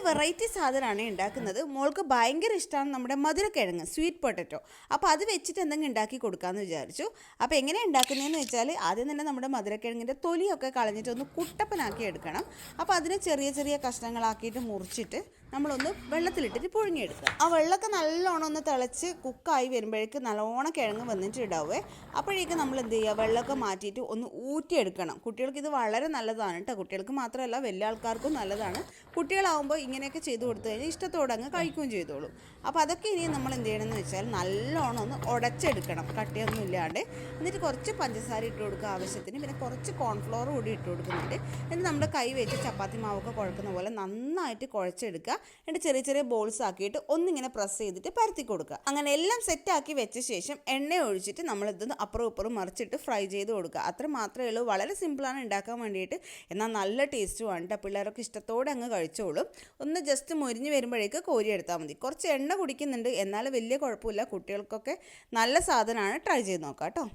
Variety സാധനമാണ് ഉണ്ടാക്കുന്നത്. മോൾക്ക് ഭയങ്കര ഇഷ്ടമാണ് നമ്മുടെ മധുരക്കിഴങ്ങ്, സ്വീറ്റ് പൊട്ടറ്റോ. അപ്പോൾ അത് വെച്ചിട്ട് എന്തെങ്കിലും ഉണ്ടാക്കി കൊടുക്കാമെന്ന് വിചാരിച്ചു. അപ്പോൾ എങ്ങനെയാണ് ഉണ്ടാക്കുന്നതെന്ന് വെച്ചാൽ ആദ്യം തന്നെ നമ്മുടെ മധുരക്കിഴങ്ങിൻ്റെ തൊലിയൊക്കെ കളഞ്ഞിട്ട് ഒന്ന് കുട്ടപ്പനാക്കി എടുക്കണം. അപ്പോൾ അതിനെ ചെറിയ ചെറിയ കഷ്ണങ്ങളാക്കിയിട്ട് മുറിച്ചിട്ട് നമ്മളൊന്ന് വെള്ളത്തിലിട്ടിട്ട് പുഴുങ്ങിയെടുക്കുക. ആ വെള്ളമൊക്കെ നല്ലോണം ഒന്ന് തിളച്ച് കുക്കായി വരുമ്പോഴേക്ക് നല്ലോണം കിഴങ്ങ് വന്നിട്ടുണ്ടാവേ. അപ്പോഴേക്കും നമ്മൾ എന്ത് ചെയ്യുക, വെള്ളമൊക്കെ മാറ്റിയിട്ട് ഒന്ന് ഊറ്റിയെടുക്കണം. കുട്ടികൾക്ക് ഇത് വളരെ നല്ലതാണ് കേട്ടോ. കുട്ടികൾക്ക് മാത്രമല്ല വലിയ ആൾക്കാർക്കും നല്ലതാണ്. കുട്ടികളാവുമ്പോൾ ഇങ്ങനെയൊക്കെ ചെയ്ത് കൊടുത്തു കഴിഞ്ഞാൽ ഇഷ്ടത്തോടെ അങ്ങ് കഴിക്കുകയും ചെയ്തോളും. അപ്പോൾ അതൊക്കെ ഇനി നമ്മൾ എന്ത് ചെയ്യണമെന്ന് വെച്ചാൽ നല്ലോണം ഒന്ന് ഉടച്ചെടുക്കണം, കട്ടിയൊന്നും ഇല്ലാണ്ട്. എന്നിട്ട് കുറച്ച് പഞ്ചസാര ഇട്ട് കൊടുക്കുക ആവശ്യത്തിന്, പിന്നെ കുറച്ച് കോൺഫ്ലോർ കൂടി ഇട്ട് കൊടുക്കുന്നുണ്ട്. എന്നിട്ട് നമ്മുടെ കൈ വെച്ച് ചപ്പാത്തി മാവൊക്കെ കുഴക്കുന്ന പോലെ നന്നായിട്ട് കുഴച്ചെടുക്കുക. എന്നിട്ട് ചെറിയ ചെറിയ ബോൾസ് ആക്കിയിട്ട് ഒന്നിങ്ങനെ പ്രസ് ചെയ്തിട്ട് പരത്തി കൊടുക്കുക. അങ്ങനെ എല്ലാം സെറ്റാക്കി വെച്ച ശേഷം എണ്ണ ഒഴിച്ചിട്ട് നമ്മളിതൊന്ന് അപ്പുറം ഇപ്പുറം മറിച്ചിട്ട് ഫ്രൈ ചെയ്ത് കൊടുക്കുക. അത്ര മാത്രമേ ഉള്ളൂ. വളരെ സിമ്പിളാണ് ഉണ്ടാക്കാൻ വേണ്ടിയിട്ട്, എന്നാൽ നല്ല ടേസ്റ്റുമാണ് കേട്ടോ. പിള്ളേരൊക്കെ ഇഷ്ടത്തോടെ അങ്ങ് കഴിച്ചോളും. ഒന്ന് ജസ്റ്റ് മൊരിഞ്ഞ് വരുമ്പോഴേക്ക് കോരിയെടുത്താൽ മതി. കുറച്ച് എണ്ണ കുടിക്കുന്നുണ്ട്, എന്നാലും വലിയ കുഴപ്പമില്ല. കുട്ടികൾക്കൊക്കെ നല്ല സാധനമാണ്. ട്രൈ ചെയ്ത് നോക്കാം കേട്ടോ.